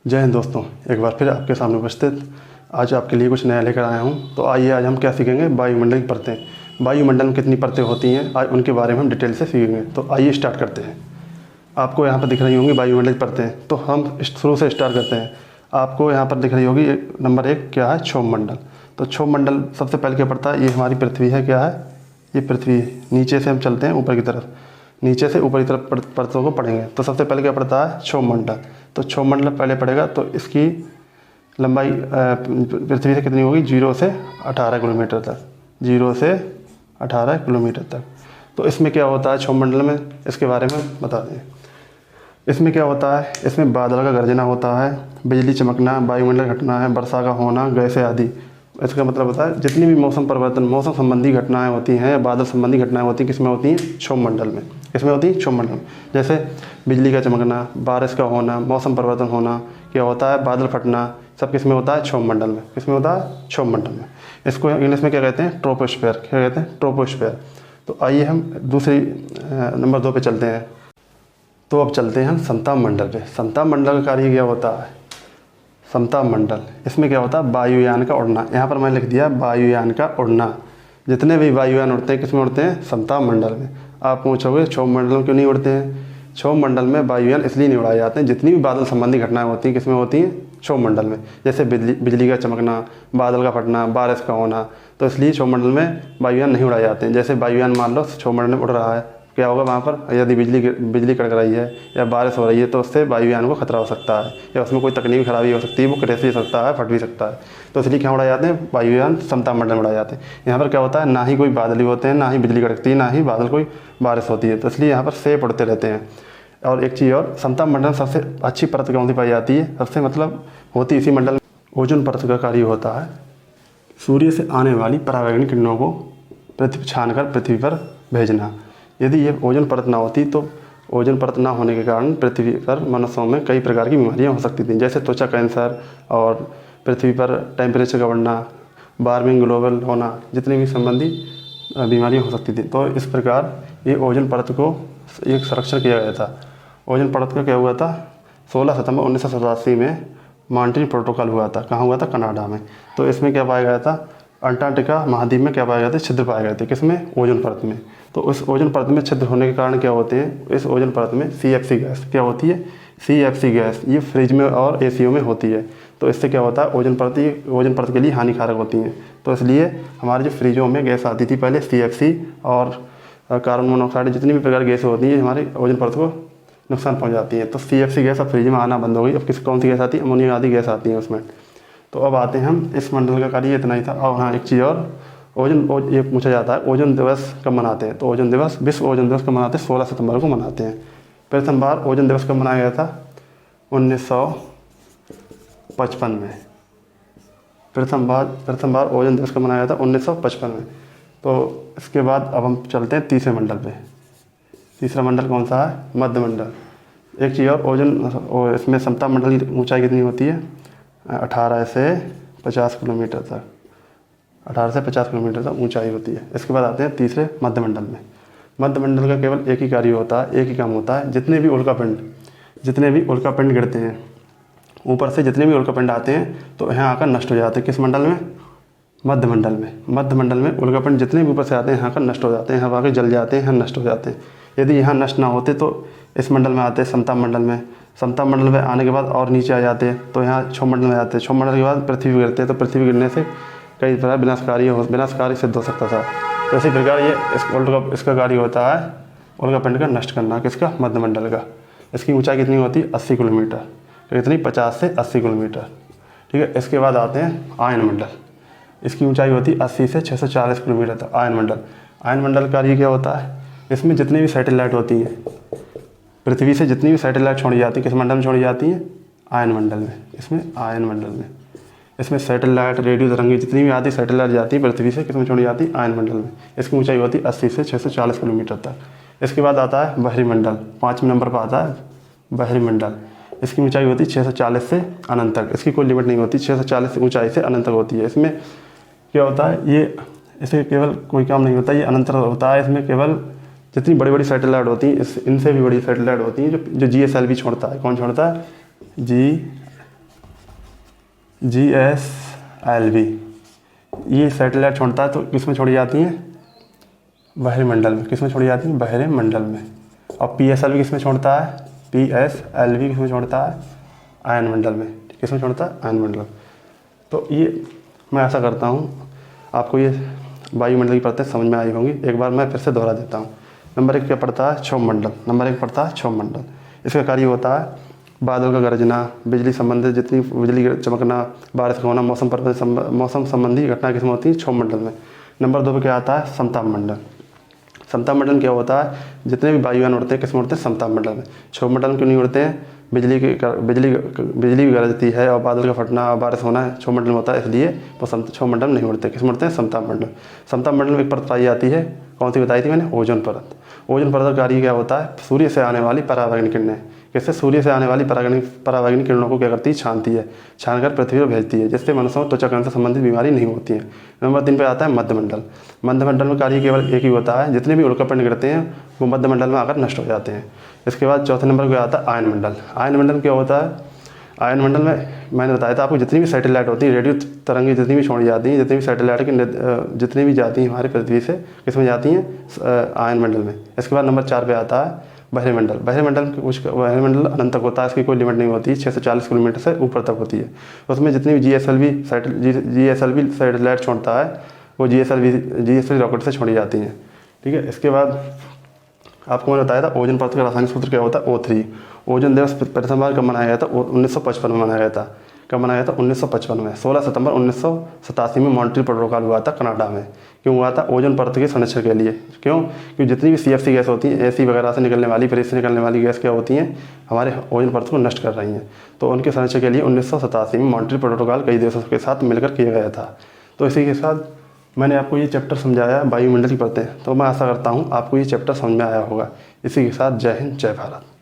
जय हिंद दोस्तों, एक बार फिर आपके सामने उपस्थित आज आपके लिए कुछ नया लेकर आया हूं। तो आइए आज हम क्या सीखेंगे, वायुमंडल की परतें। वायुमंडल में कितनी परतें होती हैं, आज उनके बारे में हम डिटेल से सीखेंगे। तो आइए स्टार्ट करते हैं। आपको यहाँ पर दिख रही होंगी वायुमंडल की परतें, तो हम शुरू से स्टार्ट करते हैं। आपको यहाँ पर दिख रही होगी नंबर 1 क्या है, क्षोभमंडल। तो क्षोभमंडल सबसे पहले क्या पड़ता है, ये हमारी पृथ्वी है। क्या है ये, पृथ्वी। नीचे से हम चलते हैं ऊपर की तरफ, नीचे से ऊपर की तरफ परतों को पढ़ेंगे। तो सबसे पहले क्या पड़ता है, क्षोभमंडल। तो क्षोभमंडल पहले पड़ेगा, तो इसकी लंबाई पृथ्वी से कितनी होगी, 0 से 18 किलोमीटर तक। 0 से 18 किलोमीटर तक। तो इसमें क्या होता है क्षोभमंडल में, इसके बारे में बता दें। इसमें क्या होता है, इसमें बादल का गर्जना होता है, बिजली चमकना, वायुमंडल घटना है, वर्षा का होना, गैसें आदि। इसका मतलब होता है जितनी भी मौसम परिवर्तन, मौसम संबंधी घटनाएं होती हैं या बादल संबंधी घटनाएं होती हैं, किसमें होती हैं, क्षोभमंडल में। किसमें होती है, क्षोभमंडल में। जैसे बिजली का चमकना, बारिश का होना, मौसम परिवर्तन होना, क्या होता है, बादल फटना, सब किसमें होता है, क्षोभमंडल में। किसमें होता है, क्षोभमंडल में। इसको इंग्लिश में क्या कहते हैं, ट्रोपोस्फीयर। क्या कहते हैं, ट्रोपोस्फीयर। तो आइए हम दूसरी नंबर 2 पे चलते हैं। तो अब चलते हैं हम समताप मंडल पे। समताप मंडल का कार्य क्या होता है, समताप मंडल, इसमें क्या होता है, वायुयान का उड़ना। यहाँ पर मैंने लिख दिया वायुयान का उड़ना। जितने भी वायुयान उड़ते हैं किसमें उड़ते हैं, समताप मंडल में। आप पूछोगे क्षोभमंडल में क्यों नहीं उड़ते हैं, क्षोभमंडल में वायुयान इसलिए नहीं उड़ाए जाते हैं, जितनी भी बादल संबंधी घटनाएं होती हैं किसमें होती हैं, क्षोभमंडल में। जैसे बिजली का चमकना, बादल का फटना, बारिश का होना, तो इसलिए क्षोभमंडल में वायुयान नहीं उड़ाए जाते हैं। जैसे वायुयान मान लो क्षोभमंडल में उड़ रहा है, क्या होगा वहाँ पर, यदि बिजली कड़क रही है या बारिश हो रही है तो उससे वायुयान को खतरा हो सकता है, या उसमें कोई तकनीकी खराबी हो सकती है, वो क्रैश भी सकता है, फट भी सकता है। तो इसलिए क्या उड़ाए जाते हैं, वायुयान समताप मंडल में उड़ाए जाते हैं। यहाँ पर क्या होता है, ना ही कोई बादल होते हैं, ना ही बिजली कड़कती है, ना ही बादल कोई बारिश होती है। तो इसलिए यहाँ पर सेफ उड़ते रहते हैं। और एक चीज़ और, समताप मंडल में सबसे अच्छी परत कौन सी पाई जाती है, सबसे मतलब होती इसी मंडल में ओजोन परत का कार्य होता है। सूर्य से आने वाली परावैंगनी किरणों को छान कर पृथ्वी पर भेजना। यदि ये ओजोन परत ना होती तो ओजोन परत ना होने के कारण पृथ्वी पर मनुष्यों में कई प्रकार की बीमारियां हो सकती थीं, जैसे त्वचा कैंसर और पृथ्वी पर टेम्परेचर का बढ़ना, वार्मिंग ग्लोबल होना, जितनी भी संबंधी बीमारियां हो सकती थी। तो इस प्रकार ये ओजोन परत को एक संरक्षण किया गया था। ओजोन परत का क्या हुआ था, 16 सितंबर 1987 में मॉन्ट्रियल प्रोटोकॉल हुआ था। कहाँ हुआ था, कनाडा में। तो इसमें क्या पाया गया था, अंटार्कटिका महाद्वीप में क्या पाए गए थे, छिद्र पाए गए थे। किसमें, ओजोन परत में। तो उस ओजोन परत में छिद्र होने के कारण क्या होते हैं, इस ओजोन परत में CFC गैस क्या होती है, CFC गैस, ये फ्रिज में और ACO में होती है। तो इससे क्या होता है, ओजोन परत के लिए हानिकारक होती हैं। तो इसलिए हमारे जो फ्रिजों में गैस आती थी पहले, CFC और कार्बन मोनोऑक्साइड, जितनी भी प्रकार की गैसें होती हैं हमारी ओजोन परत को नुकसान पहुँचाती हैं। तो CFC गैस अब फ्रिज में आना बंद हो गई। अब कौन सी गैस आती है, अमोनिया आदि गैस आती है उसमें। तो अब आते हैं हम, इस मंडल का कार्य इतना ही था। और हाँ, एक चीज़ और, ये पूछा जाता है ओजोन दिवस कब मनाते हैं। तो ओजोन दिवस, विश्व ओजोन दिवस कब मनाते हैं, 16 सितंबर को मनाते हैं। प्रथम बार ओजोन दिवस कब मनाया गया था, 1955 में। प्रथम बार ओजोन दिवस कब मनाया गया था, 1955 में। तो इसके बाद अब हम चलते हैं तीसरे मंडल पे। तीसरा मंडल कौन सा है, मध्य मंडल। एक चीज़ और, ओजोन इसमें समताप मंडल की ऊँचाई कितनी होती है, 18 से 50 किलोमीटर तक। 18 से 50 किलोमीटर तक ऊंचाई होती है। इसके बाद आते हैं तीसरे मध्यमंडल में। मध्यमंडल का केवल एक ही कार्य होता है, एक ही काम होता है, जितने भी उल्कापिंड गिरते हैं ऊपर से, जितने भी उल्कापिंड आते हैं तो यहाँ आकर नष्ट हो जाते हैं। किस मंडल में, मध्यमंडल में। मध्यमंडल में उल्कापिंड जितने भी ऊपर से आते हैं यहाँ आकर नष्ट हो जाते हैं, यहाँ आकर जल जाते हैं, यहाँ नष्ट हो जाते हैं। यदि यहाँ नष्ट ना होते तो इस मंडल में आते हैं, समताप मंडल में। समताप मंडल में आने के बाद और नीचे आ जाते हैं तो यहाँ क्षोभमंडल में आते हैं। क्षोभमंडल के बाद पृथ्वी गिरते हैं, तो पृथ्वी गिरने से कई तरह विनाशकारी सिद्ध हो सकता था। तो इसी प्रकार ये इसका कार्य होता है उल्कापिंड का नष्ट करना। किसका, मध्यमंडल का। इसकी ऊंचाई कितनी होती है, 80 किलोमीटर। कितनी, 50 से 80 किलोमीटर। ठीक है। इसके बाद आते हैं आयनमंडल। इसकी ऊंचाई होती है 80 से 640 किलोमीटर तक। आयनमंडल का कार्य क्या होता है, इसमें जितनी भी सैटेलाइट होती हैं, पृथ्वी से जितनी भी सैटेलाइट छोड़ी जाती है, किस मंडल में छोड़ी जाती हैं, आयनमंडल में। इसमें आयनमंडल में, इसमें सैटेलाइट, रेडियो तरंगी, जितनी भी आती सैटेलाइट जाती है पृथ्वी से, किसमें छोड़ी जाती है, आयनमंडल में। इसकी ऊंचाई होती है 80 से 640 किलोमीटर तक। इसके बाद आता है बहरी मंडल। 5वें नंबर पर आता है बहरी मंडल। इसकी ऊंचाई होती है 640 से अनंत तक। इसकी कोई लिमिट नहीं होती, 640 से ऊंचाई से अनंत तक होती है। इसमें क्या होता है, ये इसे केवल कोई काम नहीं होता, ये अनंत होता है। इसमें केवल जितनी बड़ी बड़ी सैटेलाइट होती हैं, इनसे भी बड़ी सैटेलाइट होती हैं जो GSLV छोड़ता है। कौन छोड़ता है, GSLV ये सैटेलाइट छोड़ता है तो किस में छोड़ी जाती हैं? बाहरी मंडल में। किस में छोड़ी जाती हैं? बाहरी मंडल में। और PSLV किस में छोड़ता है? PSLV किस में छोड़ता है? आयन मंडल में। किस में छोड़ता है? आयन मंडल। तो ये मैं ऐसा करता हूँ, आपको ये वायुमंडल की परतें समझ में आई होंगी। एक बार मैं फिर से दोहरा देता हूँ। नंबर 1 क्या पड़ता है? क्षोभ मंडल। नंबर 1 पड़ता है क्षोभ मंडल। इसका कार्य होता है बादल का गरजना, बिजली संबंधित जितनी बिजली चमकना, बारिश का होना, मौसम संबंधी घटना किसमें होती है? क्षोभ मंडल में। नंबर 2 पे क्या आता है? समताप मंडल। समताप मंडल क्या होता है? जितने भी वायुयान उड़ते हैं किसमें उड़ते हैं? समताप मंडल में। क्षोभ मंडल में क्यों नहीं उड़ते हैं? बिजली भी गरजती है और बादल का फटना, बारिश होना क्षोभ मंडल में होता है, इसलिए वो क्षोभ मंडल में नहीं उड़ते। किसमें उड़ते हैं? समताप मंडल। समताप मंडल में एक परत पाई जाती है, कौन सी बताई थी मैंने? ओजोन परत। ओजोन परत का कार्य क्या होता है? सूर्य से आने वाली पराबैंगनी किरणें, किससे? सूर्य से आने वाली पराबैंगनी किरणों को क्या करती है? छानती है, छानकर पृथ्वी पर भेजती है, जिससे मनुष्यों को त्वचा कैंसर संबंधित बीमारी नहीं होती है। नंबर 3 पे आता है मध्यमंडल। मध्यमंडल में कार्य केवल एक ही होता है, जितने भी उल्कापिंड गिरते हैं वो मध्यमंडल में आकर नष्ट हो जाते हैं। इसके बाद चौथे नंबर पे आता है आयन मंडल। आयन मंडल क्या होता है? आयन मंडल में मैंने बताया था आपको, जितनी भी सैटेलाइट होती है, रेडियो तरंगें जितनी भी छोड़ी जाती हैं, जितनी भी सैटेलाइट की जितनी भी जाती हैं हमारे पृथ्वी से, किसमें जाती हैं? आयन मंडल में। इसके बाद नंबर 4 पे आता है बहिरी मंडल। बहिरी मंडल अनंत तक होता है, इसकी कोई लिमिट नहीं होती, 640 किलोमीटर से ऊपर तक होती है। उसमें जितनी भी GSLV सैटेलाइट छोड़ता है वो GSLV रॉकेट से छोड़ी जाती हैं। ठीक है। इसके बाद आपको मैंने बताया था ओजोन परत का रासायनिक सूत्र क्या होता है? O3। ओजोन दिवस प्रथम बार कब मनाया गया था? 1955 में मनाया गया था। कब मनाया था? 1955 में। 16 सितंबर 1987 में मॉन्ट्रियल प्रोटोकॉल हुआ था कनाडा में। क्यों हुआ था? ओजोन परत के संरक्षण के लिए। क्यों? क्योंकि जितनी भी CFC गैस होती है, AC वगैरह से निकलने वाली, फ्रिज से निकलने वाली गैस क्या होती हैं? हमारे ओजोन परत को नष्ट कर रही हैं। तो उनके संरक्षण के लिए 1987 में मॉन्ट्रियल प्रोटोकॉल कई देशों के साथ मिलकर किया गया था। तो इसी के साथ मैंने आपको ये चैप्टर समझाया वायुमंडल की परतें। तो मैं आशा करता हूँ आपको ये चैप्टर समझ में आया होगा। इसी के साथ जय हिंद, जय भारत।